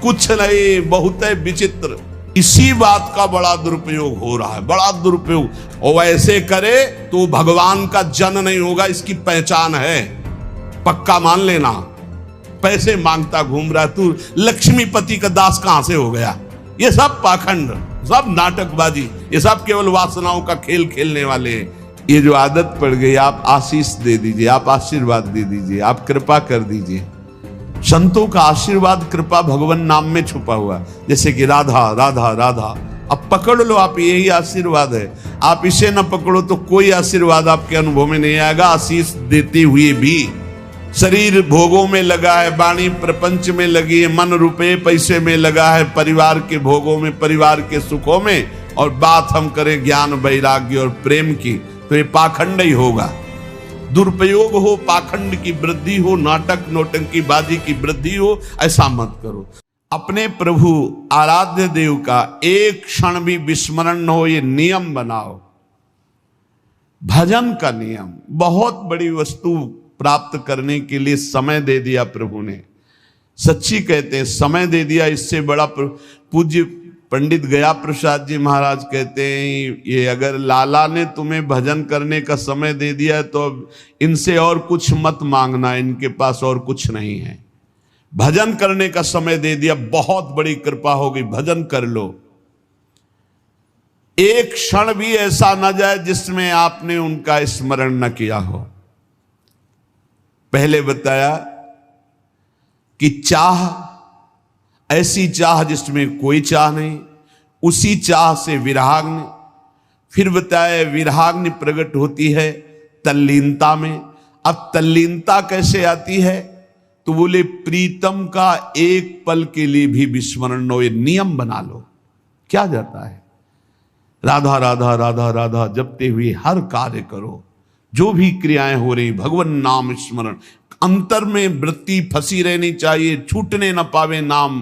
कुछ नहीं, बहुत है विचित्र। इसी बात का बड़ा दुरुपयोग हो रहा है, बड़ा दुरुपयोग। और वैसे करे तो भगवान का जन नहीं होगा, इसकी पहचान है, पक्का मान लेना। पैसे मांगता घूम रहा, तू लक्ष्मीपति का दास कहां से हो गया? ये सब पाखंड, सब नाटकबाजी, ये सब केवल वासनाओं का खेल खेलने वाले हैं। ये जो आदत पड़ गई, आप आशीष दे दीजिए, आप आशीर्वाद दे दीजिए, आप कृपा कर दीजिए। संतों का आशीर्वाद कृपा भगवान नाम में छुपा हुआ, जैसे कि राधा राधा राधा। अब पकड़ लो आप, यही आशीर्वाद है। आप इसे न पकड़ो तो कोई आशीर्वाद आपके अनुभव में नहीं आएगा। आशीष देते हुए भी शरीर भोगों में लगा है, वाणी प्रपंच में लगी है, मन रुपए पैसे में लगा है, परिवार के भोगों में, परिवार के सुखों में, और बात हम करें ज्ञान वैराग्य और प्रेम की, तो ये पाखंड ही होगा। दुरुपयोग हो, पाखंड की वृद्धि हो, नाटक नौटंकी बाजी की वृद्धि हो, ऐसा मत करो। अपने प्रभु आराध्य देव का एक क्षण भी विस्मरण न हो, ये नियम बनाओ। भजन का नियम, बहुत बड़ी वस्तु प्राप्त करने के लिए समय दे दिया प्रभु ने। सच्ची कहते हैं, समय दे दिया, इससे बड़ा। पूज्य पंडित गया प्रसाद जी महाराज कहते हैं, ये अगर लाला ने तुम्हें भजन करने का समय दे दिया है तो इनसे और कुछ मत मांगना, इनके पास और कुछ नहीं है। भजन करने का समय दे दिया, बहुत बड़ी कृपा होगी, भजन कर लो। एक क्षण भी ऐसा न जाए जिसमें आपने उनका स्मरण न किया हो। पहले बताया कि चाह, ऐसी चाह जिसमें कोई चाह नहीं, उसी चाह से विराग्नि। फिर बताया विराग्नि प्रकट होती है तल्लीनता में। अब तल्लीनता कैसे आती है? तो बोले प्रीतम का एक पल के लिए भी विस्मरण न हो, ये नियम बना लो। क्या जाता है? राधा राधा राधा राधा जपते हुए हर कार्य करो, जो भी क्रियाएं हो रही, भगवान नाम स्मरण। अंतर में वृत्ति फंसी रहनी चाहिए, छूटने न पावे नाम।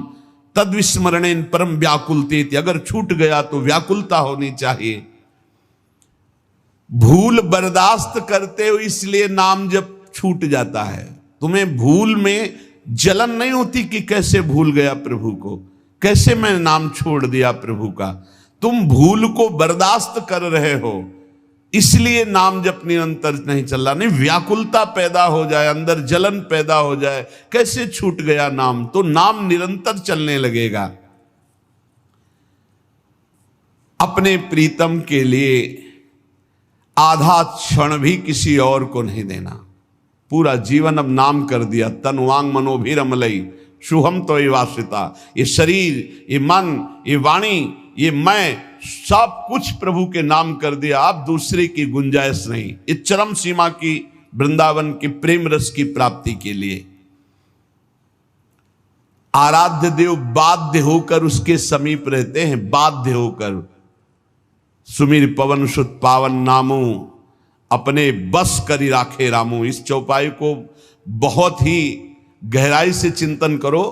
तद विस्मरणेन परम व्याकुलते, अगर छूट गया तो व्याकुलता होनी चाहिए। भूल बर्दाश्त करते हो, इसलिए नाम जब छूट जाता है। तुम्हें भूल में जलन नहीं होती कि कैसे भूल गया प्रभु को, कैसे मैं नाम छोड़ दिया प्रभु का। तुम भूल को बर्दाश्त कर रहे हो, इसलिए नाम जब निरंतर नहीं चल रहा। नहीं, व्याकुलता पैदा हो जाए, अंदर जलन पैदा हो जाए, कैसे छूट गया नाम, तो नाम निरंतर चलने लगेगा। अपने प्रीतम के लिए आधा क्षण भी किसी और को नहीं देना। पूरा जीवन अब नाम कर दिया। तन वांग मनोभिरमलई शुभम तो वासिता। ये शरीर, ये मन, ये वाणी, ये मैं, सब कुछ प्रभु के नाम कर दिया। आप दूसरे की गुंजाइश नहीं। इस चरम सीमा की वृंदावन के प्रेम रस की प्राप्ति के लिए आराध्य देव बाध्य होकर उसके समीप रहते हैं, बाध्य होकर। सुमिर पवन सुत पावन नामो, अपने बस करी राखे रामो। इस चौपाई को बहुत ही गहराई से चिंतन करो।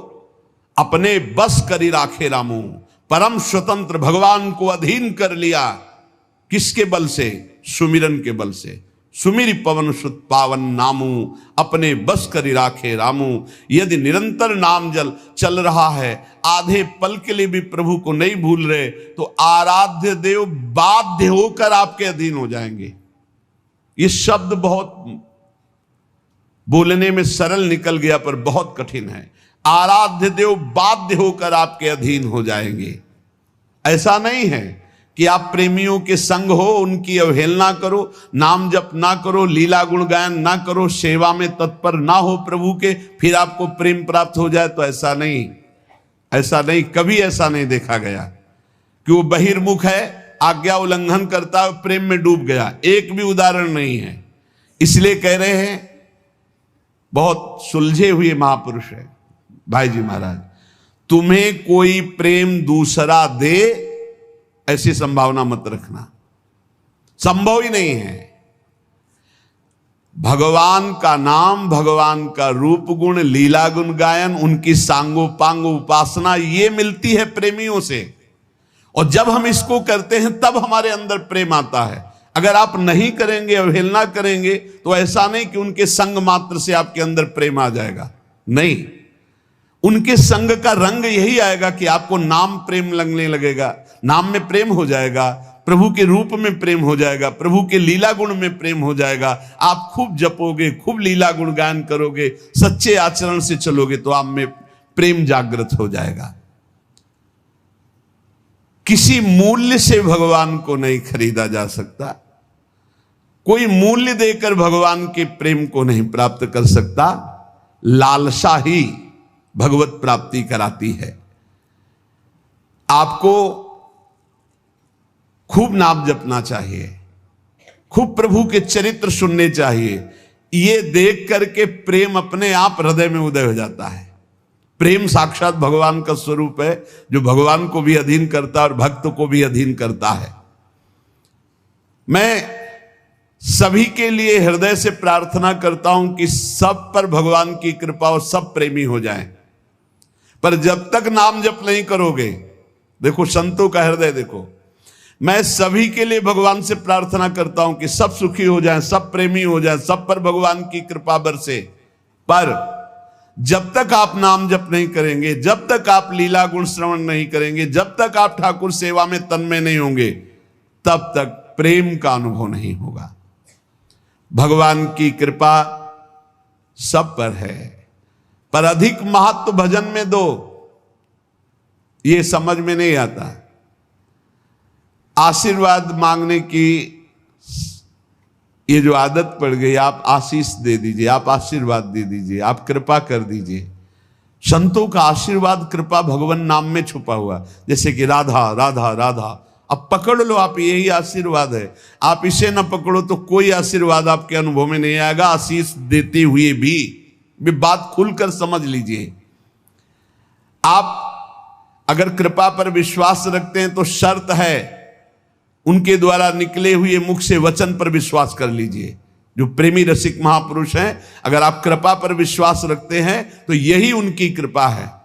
अपने बस करी राखे रामो, परम स्वतंत्र भगवान को अधीन कर लिया। किसके बल से? सुमिरन के बल से। सुमिर पवन सुत पावन नामू, अपने बस करी राखे रामू। यदि निरंतर नाम जल चल रहा है, आधे पल के लिए भी प्रभु को नहीं भूल रहे, तो आराध्य देव बाध्य होकर आपके अधीन हो जाएंगे। ये शब्द बहुत बोलने में सरल निकल गया, पर बहुत कठिन है। आराध्य देव बाध्य होकर आपके अधीन हो जाएंगे। ऐसा नहीं है कि आप प्रेमियों के संग हो, उनकी अवहेलना करो, नाम जप ना करो, लीला गुण गायन ना करो, सेवा में तत्पर ना हो प्रभु के, फिर आपको प्रेम प्राप्त हो जाए। तो ऐसा नहीं, ऐसा नहीं, कभी ऐसा नहीं देखा गया कि वो बहिर्मुख है, आज्ञा उल्लंघन करता है, प्रेम में डूब गया। एक भी उदाहरण नहीं है। इसलिए कह रहे हैं, बहुत सुलझे हुए महापुरुष है भाई जी महाराज, तुम्हें कोई प्रेम दूसरा दे ऐसी संभावना मत रखना, संभव ही नहीं है। भगवान का नाम, भगवान का रूप गुण, लीला गुण गायन, उनकी सांगोपांग उपासना, ये मिलती है प्रेमियों से। और जब हम इसको करते हैं तब हमारे अंदर प्रेम आता है। अगर आप नहीं करेंगे, अवहेलना करेंगे, तो ऐसा नहीं कि उनके संग मात्र से आपके अंदर प्रेम आ जाएगा। नहीं, उनके संग का रंग यही आएगा कि आपको नाम प्रेम लगने लगेगा, नाम में प्रेम हो जाएगा, प्रभु के रूप में प्रेम हो जाएगा, प्रभु के लीला गुण में प्रेम हो जाएगा। आप खूब जपोगे, खूब लीला गुण गायन करोगे, सच्चे आचरण से चलोगे तो आप में प्रेम जागृत हो जाएगा। किसी मूल्य से भगवान को नहीं खरीदा जा सकता, कोई मूल्य देकर भगवान के प्रेम को नहीं प्राप्त कर सकता। लालसा ही भगवत प्राप्ति कराती है। आपको खूब नाम जपना चाहिए, खूब प्रभु के चरित्र सुनने चाहिए। ये देख करके प्रेम अपने आप हृदय में उदय हो जाता है। प्रेम साक्षात भगवान का स्वरूप है, जो भगवान को भी अधीन करता है और भक्त को भी अधीन करता है। मैं सभी के लिए हृदय से प्रार्थना करता हूं कि सब पर भगवान की कृपा और सब प्रेमी हो जाएं। पर जब तक नाम जप नहीं करोगे, देखो संतों का हृदय देखो, मैं सभी के लिए भगवान से प्रार्थना करता हूं कि सब सुखी हो जाएं, सब प्रेमी हो जाएं, सब पर भगवान की कृपा बरसे। पर जब तक आप नाम जप नहीं करेंगे, जब तक आप लीला गुण श्रवण नहीं करेंगे, जब तक आप ठाकुर सेवा में तन्मय नहीं होंगे, तब तक प्रेम का अनुभव नहीं होगा। भगवान की कृपा सब पर है, पर अधिक महत्व भजन में दो, ये समझ में नहीं आता। आशीर्वाद मांगने की ये जो आदत पड़ गई, आप आशीष दे दीजिए, आप आशीर्वाद दे दीजिए, आप कृपा कर दीजिए। संतों का आशीर्वाद कृपा भगवान नाम में छुपा हुआ, जैसे कि राधा राधा राधा, अब पकड़ लो आप, यही आशीर्वाद है। आप इसे ना पकड़ो तो कोई आशीर्वाद आपके अनुभव में नहीं आएगा। आशीष देते हुए भी बात खुलकर समझ लीजिए। आप अगर कृपा पर विश्वास रखते हैं तो शर्त है, उनके द्वारा निकले हुए मुख से वचन पर विश्वास कर लीजिए। जो प्रेमी रसिक महापुरुष हैं, अगर आप कृपा पर विश्वास रखते हैं तो यही उनकी कृपा है।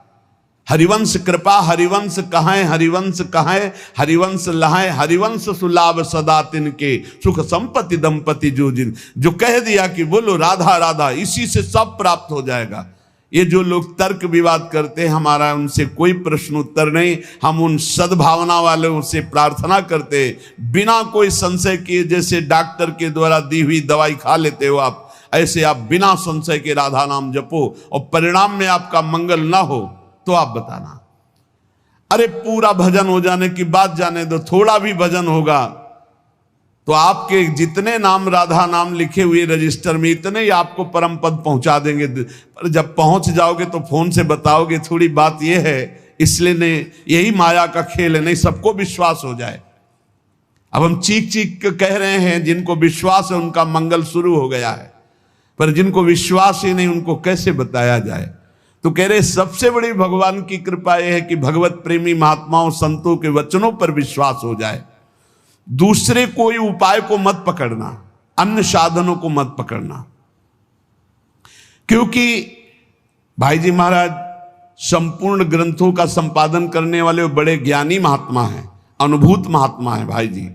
हरिवंश कृपा हरिवंश कहां, हरिवंश कहां, हरिवंश लहाए, हरिवंश सुलाभ सदा तिनके, सुख संपत्ति दंपति जो जिन। जो कह दिया कि बोलो राधा राधा, इसी से सब प्राप्त हो जाएगा। ये जो लोग तर्क विवाद करते हैं, हमारा उनसे कोई प्रश्न उत्तर नहीं। हम उन सद्भावना वालों से प्रार्थना करते, बिना कोई संशय किए, जैसे डॉक्टर के द्वारा दी हुई दवाई खा लेते हो आप, ऐसे आप बिना संशय के राधा नाम जपो, और परिणाम में आपका मंगल ना हो तो आप बताना। अरे पूरा भजन हो जाने की बात जाने दो, थोड़ा भी भजन होगा तो आपके जितने नाम राधा नाम लिखे हुए रजिस्टर में, इतने ही आपको परम पद पहुंचा देंगे। पर जब पहुंच जाओगे तो फोन से बताओगे, थोड़ी बात यह है, इसलिए नहीं, यही माया का खेल है, नहीं सबको विश्वास हो जाए। अब हम चीख चीख के कह रहे हैं, जिनको विश्वास है उनका मंगल शुरू हो गया है, पर जिनको विश्वास ही नहीं उनको कैसे बताया जाए। तो कह रहे सबसे बड़ी भगवान की कृपा यह है कि भगवत प्रेमी महात्माओं संतों के वचनों पर विश्वास हो जाए। दूसरे कोई उपाय को मत पकड़ना, अन्य साधनों को मत पकड़ना, क्योंकि भाई जी महाराज संपूर्ण ग्रंथों का संपादन करने वाले बड़े ज्ञानी महात्मा हैं, अनुभूत महात्मा हैं भाई जी।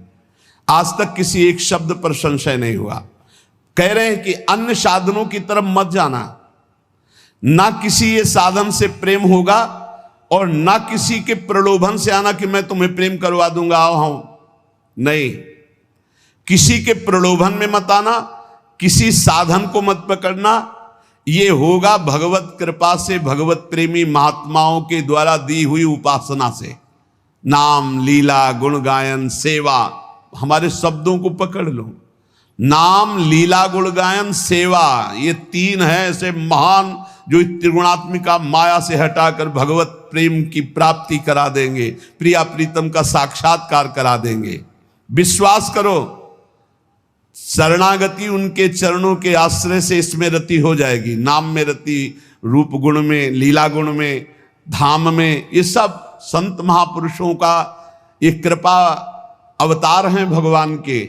आज तक किसी एक शब्द पर संशय नहीं हुआ। कह रहे हैं कि अन्य साधनों की तरफ मत जाना, ना किसी ये साधन से प्रेम होगा और ना किसी के प्रलोभन से आना कि मैं तुम्हें प्रेम करवा दूंगा, आओ हम, नहीं। किसी के प्रलोभन में मत आना, किसी साधन को मत पकड़ना। ये होगा भगवत कृपा से, भगवत प्रेमी महात्माओं के द्वारा दी हुई उपासना से। नाम लीला गुण गायन सेवा, हमारे शब्दों को पकड़ लो। नाम लीला गुण गायन सेवा, ये तीन है ऐसे महान जो त्रिगुणात्मिका माया से हटाकर भगवत प्रेम की प्राप्ति करा देंगे, प्रिया प्रीतम का साक्षात्कार करा देंगे। विश्वास करो, शरणागति उनके चरणों के आश्रय से इसमें रति हो जाएगी। नाम में रति, रूप गुण में, लीला गुण में, धाम में, ये सब संत महापुरुषों का ये कृपा अवतार हैं भगवान के।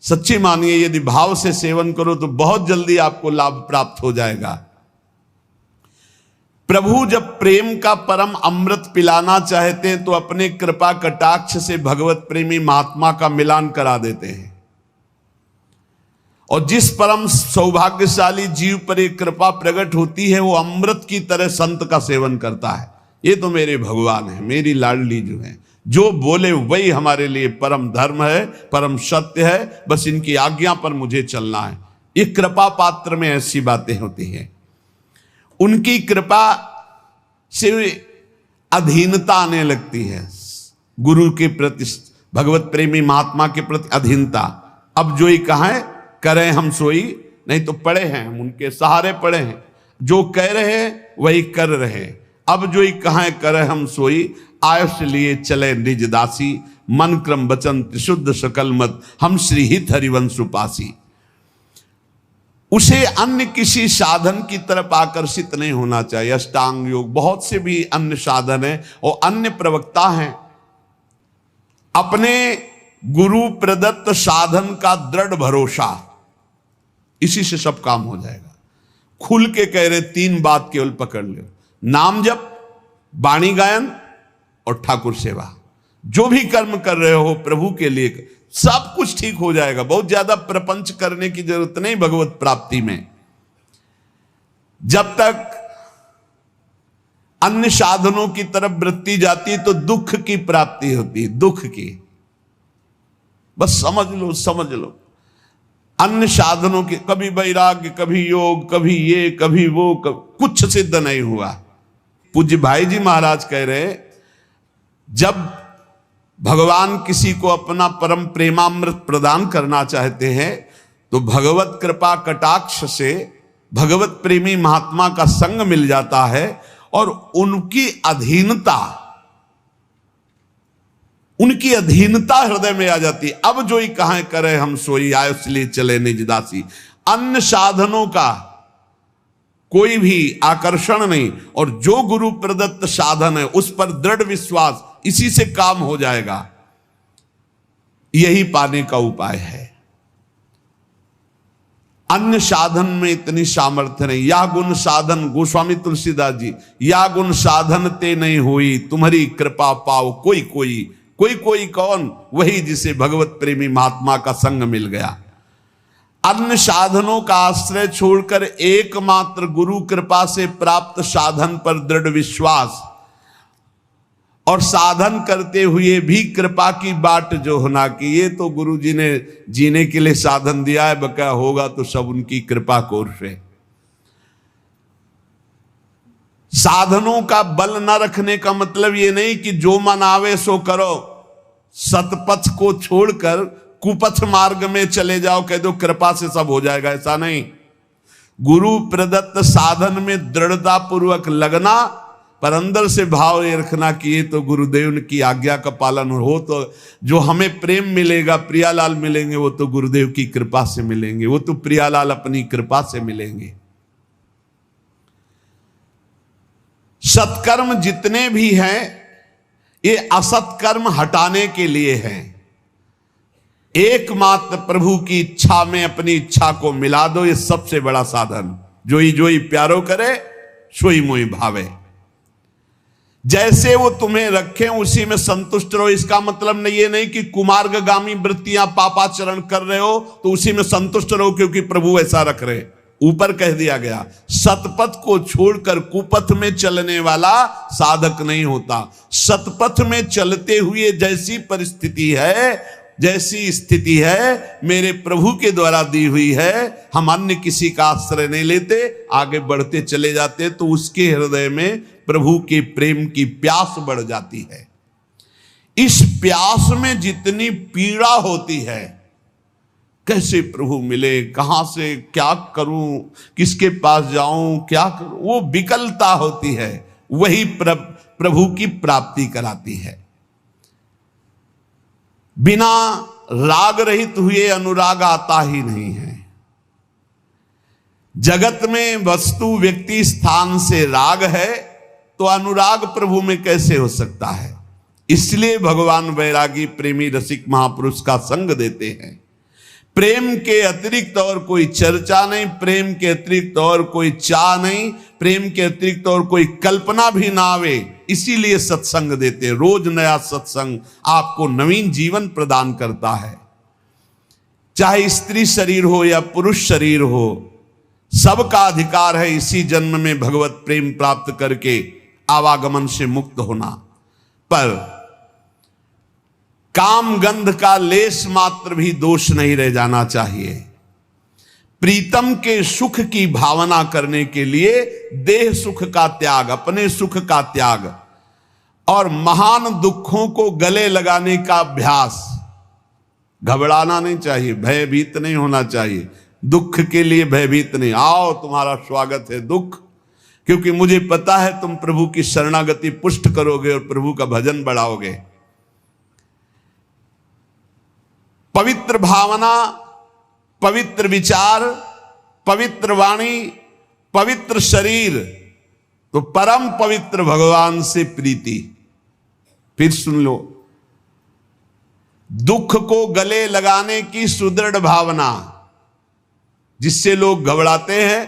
सच्ची मानिए, यदि भाव से सेवन करो तो बहुत जल्दी आपको लाभ प्राप्त हो जाएगा। प्रभु जब प्रेम का परम अमृत पिलाना चाहते हैं तो अपने कृपा कटाक्ष से भगवत प्रेमी महात्मा का मिलान करा देते हैं। और जिस परम सौभाग्यशाली जीव पर एक कृपा प्रकट होती है वो अमृत की तरह संत का सेवन करता है। ये तो मेरे भगवान है, मेरी लाडली जो है, जो बोले वही हमारे लिए परम धर्म है, परम सत्य है, बस इनकी आज्ञा पर मुझे चलना है। ये कृपा पात्र में ऐसी बातें होती हैं। उनकी कृपा से अधीनता आने लगती है, गुरु के प्रति, भगवत प्रेमी महात्मा के प्रति अधीनता। अब जो ही कहें करें हम सोई, नहीं तो पड़े हैं हम उनके सहारे पड़े हैं, जो कह रहे हैं वही कर रहे हैं। अब जो ही कहें करें हम सोई, आयुष लिए चले निज दासी, मन क्रम वचन त्रिशुद्ध सकल मत, हम श्री हित हरिवंश उपासी। उसे अन्य किसी साधन की तरफ आकर्षित नहीं होना चाहिए। अष्टांग योग, बहुत से भी अन्य साधन है और अन्य प्रवक्ता हैं। अपने गुरु प्रदत्त साधन का दृढ़ भरोसा, इसी से सब काम हो जाएगा। खुल के कह रहे, तीन बात केवल पकड़ लो, नाम जप, वाणी गायन और ठाकुर सेवा। जो भी कर्म कर रहे हो प्रभु के लिए, सब कुछ ठीक हो जाएगा। बहुत ज्यादा प्रपंच करने की जरूरत नहीं भगवत प्राप्ति में। जब तक अन्य साधनों की तरफ वृत्ति जाती है तो दुख की प्राप्ति होती है, दुख की। बस समझ लो, समझ लो। अन्य साधनों की, कभी वैराग्य, कभी योग, कभी ये, कभी वो, कुछ सिद्ध नहीं हुआ। पूज्य भाई जी महाराज कह रहे, जब भगवान किसी को अपना परम प्रेमामृत प्रदान करना चाहते हैं तो भगवत कृपा कटाक्ष से भगवत प्रेमी महात्मा का संग मिल जाता है और उनकी अधीनता हृदय में आ जाती है। अब जो ही कहें करे हम सोई, आयुष लिए चले निज दासी। अन्य साधनों का कोई भी आकर्षण नहीं, और जो गुरु प्रदत्त साधन है उस पर दृढ़ विश्वास, इसी से काम हो जाएगा। यही पाने का उपाय है। अन्य साधन में इतनी सामर्थ्य नहीं। या गुण साधन, गोस्वामी तुलसीदास जी, या गुण साधन ते नहीं हुई, तुम्हारी कृपा पाओ कोई कोई। कोई कोई कौन? वही जिसे भगवत प्रेमी महात्मा का संग मिल गया। अन्य साधनों का आश्रय छोड़कर एकमात्र गुरु कृपा से प्राप्त साधन पर दृढ़ विश्वास, और साधन करते हुए भी कृपा की बाट जो होना कि ये तो गुरु जी ने जीने के लिए साधन दिया है, बका होगा तो सब उनकी कृपा कोर से। साधनों का बल न रखने का मतलब ये नहीं कि जो मन आवे सो करो, सतपथ को छोड़कर कुपथ मार्ग में चले जाओ, कह दो कृपा से सब हो जाएगा, ऐसा नहीं। गुरु प्रदत्त साधन में दृढ़ता पूर्वक लगना, पर अंदर से भाव ये रखना कि ये तो गुरुदेव की आज्ञा का पालन हो, तो जो हमें प्रेम मिलेगा, प्रियालाल मिलेंगे, वो तो गुरुदेव की कृपा से मिलेंगे, वो तो प्रियालाल अपनी कृपा से मिलेंगे। सत्कर्म जितने भी हैं ये असत्कर्म हटाने के लिए हैं। एकमात्र प्रभु की इच्छा में अपनी इच्छा को मिला दो, ये सबसे बड़ा साधन। जोई प्यारो करे सोई मोई भावे। जैसे वो तुम्हें रखें उसी में संतुष्ट रहो। इसका मतलब ये नहीं कि कुमार्गगामी वृत्तियां पापाचरण कर रहे हो तो उसी में संतुष्ट रहो क्योंकि प्रभु ऐसा रख रहे। ऊपर कह दिया गया, सतपथ को छोड़कर कुपथ में चलने वाला साधक नहीं होता। सतपथ में चलते हुए जैसी परिस्थिति है, जैसी स्थिति है, मेरे प्रभु के द्वारा दी हुई है, हम अन्य किसी का आश्रय नहीं लेते, आगे बढ़ते चले जाते, तो उसके हृदय में प्रभु के प्रेम की प्यास बढ़ जाती है। इस प्यास में जितनी पीड़ा होती है, कैसे प्रभु मिले, कहां से क्या करूं, किसके पास जाऊं, क्या करूं, वो विकलता होती है, वही प्रभु की प्राप्ति कराती है। बिना राग रहित हुए अनुराग आता ही नहीं है। जगत में वस्तु व्यक्ति स्थान से राग है तो अनुराग प्रभु में कैसे हो सकता है। इसलिए भगवान वैरागी प्रेमी रसिक महापुरुष का संग देते हैं। प्रेम के अतिरिक्त और कोई चर्चा नहीं, प्रेम के अतिरिक्त और कोई चाह नहीं, प्रेम के अतिरिक्त और कोई कल्पना भी ना आवे, इसीलिए सत्संग देते। रोज नया सत्संग आपको नवीन जीवन प्रदान करता है। चाहे स्त्री शरीर हो या पुरुष शरीर हो, सबका अधिकार है इसी जन्म में भगवत प्रेम प्राप्त करके आवागमन से मुक्त होना। पर काम गंध का लेस मात्र भी दोष नहीं रह जाना चाहिए। प्रीतम के सुख की भावना करने के लिए देह सुख का त्याग, अपने सुख का त्याग और महान दुखों को गले लगाने का अभ्यास। घबराना नहीं चाहिए, भयभीत नहीं होना चाहिए, दुख के लिए भयभीत नहीं। आओ, तुम्हारा स्वागत है दुख, क्योंकि मुझे पता है तुम प्रभु की शरणागति पुष्ट करोगे और प्रभु का भजन बढ़ाओगे। पवित्र भावना, पवित्र विचार, पवित्र वाणी, पवित्र शरीर, तो परम पवित्र भगवान से प्रीति। फिर सुन लो, दुख को गले लगाने की सुदृढ़ भावना, जिससे लोग घबराते हैं,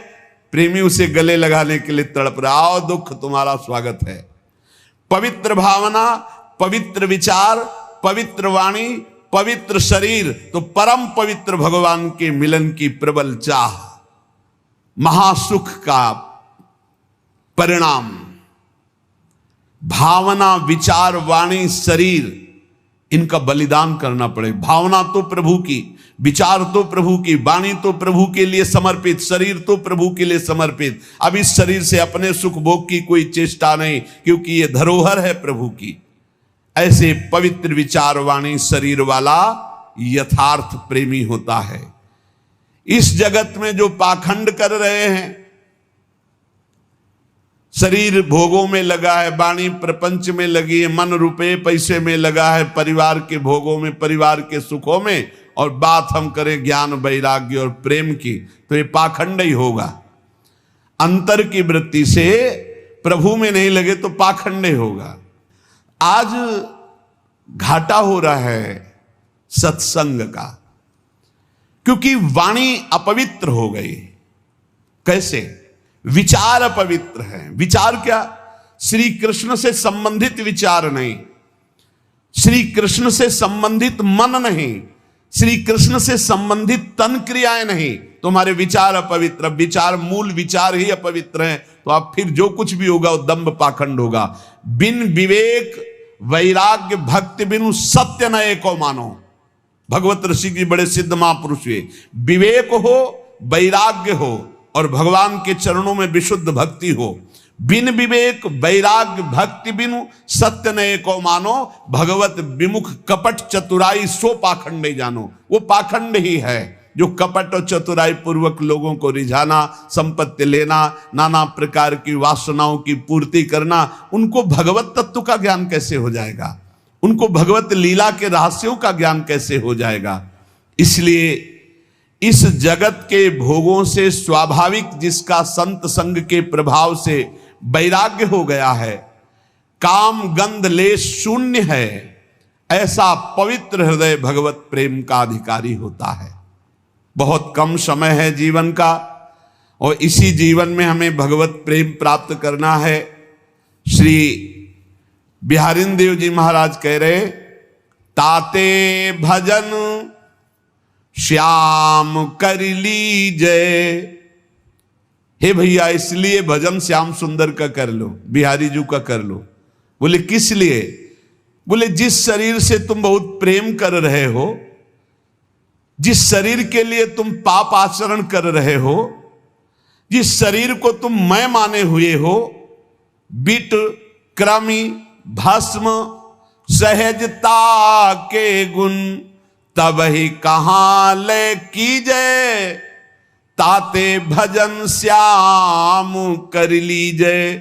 प्रेमी उसे गले लगाने के लिए तड़प रहा। आओ दुख, तुम्हारा स्वागत है। पवित्र भावना, पवित्र विचार, पवित्र वाणी, पवित्र शरीर, तो परम पवित्र भगवान के मिलन की प्रबल चाह, महासुख का परिणाम। भावना, विचार, वाणी, शरीर, इनका बलिदान करना पड़े। भावना तो प्रभु की, विचार तो प्रभु की, वाणी तो प्रभु के लिए समर्पित, शरीर तो प्रभु के लिए समर्पित। अब इस शरीर से अपने सुख भोग की कोई चेष्टा नहीं, क्योंकि ये धरोहर है प्रभु की। ऐसे पवित्र विचार, वाणी, शरीर वाला यथार्थ प्रेमी होता है। इस जगत में जो पाखंड कर रहे हैं, शरीर भोगों में लगा है, वाणी प्रपंच में लगी है, मन रुपए पैसे में लगा है, परिवार के भोगों में, परिवार के सुखों में, और बात हम करें ज्ञान, वैराग्य और प्रेम की, तो ये पाखंड ही होगा। अंतर की वृत्ति से प्रभु में नहीं लगे तो पाखंड ही होगा। आज घाटा हो रहा है सत्संग का, क्योंकि वाणी अपवित्र हो गई। कैसे? विचार अपवित्र है। विचार क्या? श्री कृष्ण से संबंधित विचार नहीं, श्री कृष्ण से संबंधित मन नहीं, श्री कृष्ण से संबंधित तन क्रियाएं नहीं, तुम्हारे विचार अपवित्र। विचार, मूल विचार ही अपवित्र है, तो आप फिर जो कुछ भी होगा वो दंभ पाखंड होगा। बिन विवेक वैराग्य भक्ति बिनु सत्य न एको मानो। भगवत ऋषि जी बड़े सिद्ध महापुरुष हुए। विवेक हो, वैराग्य हो और भगवान के चरणों में विशुद्ध भक्ति हो। बिन विवेक वैराग्य भक्ति बिनु सत्य न एको मानो, भगवत विमुख कपट चतुराई सो पाखंड नहीं जानो। वो पाखंड ही है जो कपट और चतुराई पूर्वक लोगों को रिझाना, संपत्ति लेना, नाना प्रकार की वासनाओं की पूर्ति करना। उनको भगवत तत्व का ज्ञान कैसे हो जाएगा? उनको भगवत लीला के रहस्यों का ज्ञान कैसे हो जाएगा? इसलिए इस जगत के भोगों से स्वाभाविक जिसका संत संग के प्रभाव से वैराग्य हो गया है, काम गंध लेश शून्य है, ऐसा पवित्र हृदय भगवत प्रेम का अधिकारी होता है। बहुत कम समय है जीवन का, और इसी जीवन में हमें भगवत प्रेम प्राप्त करना है। श्री बिहारिन देव जी महाराज कह रहे, ताते भजन श्याम कर लीजय। हे भैया, इसलिए भजन श्याम सुंदर का कर लो, बिहारी जी का कर लो। बोले किस लिए? बोले जिस शरीर से तुम बहुत प्रेम कर रहे हो, जिस शरीर के लिए तुम पाप आचरण कर रहे हो, जिस शरीर को तुम मैं माने हुए हो, बिट क्रमी भस्म सहजता के गुण तब ही कहां ले कीजय। ताते भजन श्याम कर लीजय।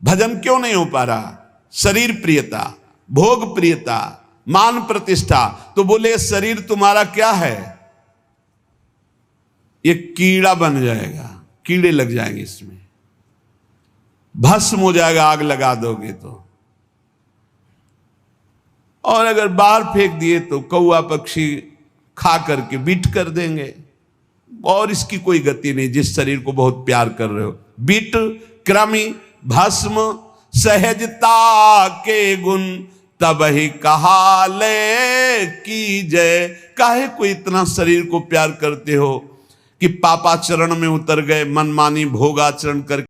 भजन क्यों नहीं हो पा रहा? शरीर प्रियता, भोग प्रियता, मान प्रतिष्ठा। तो बोले शरीर तुम्हारा क्या है? ये कीड़ा बन जाएगा, कीड़े लग जाएंगे इसमें, भस्म हो जाएगा आग लगा दोगे तो। और अगर बाहर फेंक दिए तो कौआ पक्षी खा करके बीट कर देंगे, और इसकी कोई गति नहीं जिस शरीर को बहुत प्यार कर रहे हो। बीट क्रमी भस्म सहजता के गुण तब ही कहा ले की जय। काहे को इतना शरीर को प्यार करते हो कि पापाचरण में उतर गए, मनमानी भोगाचरण करके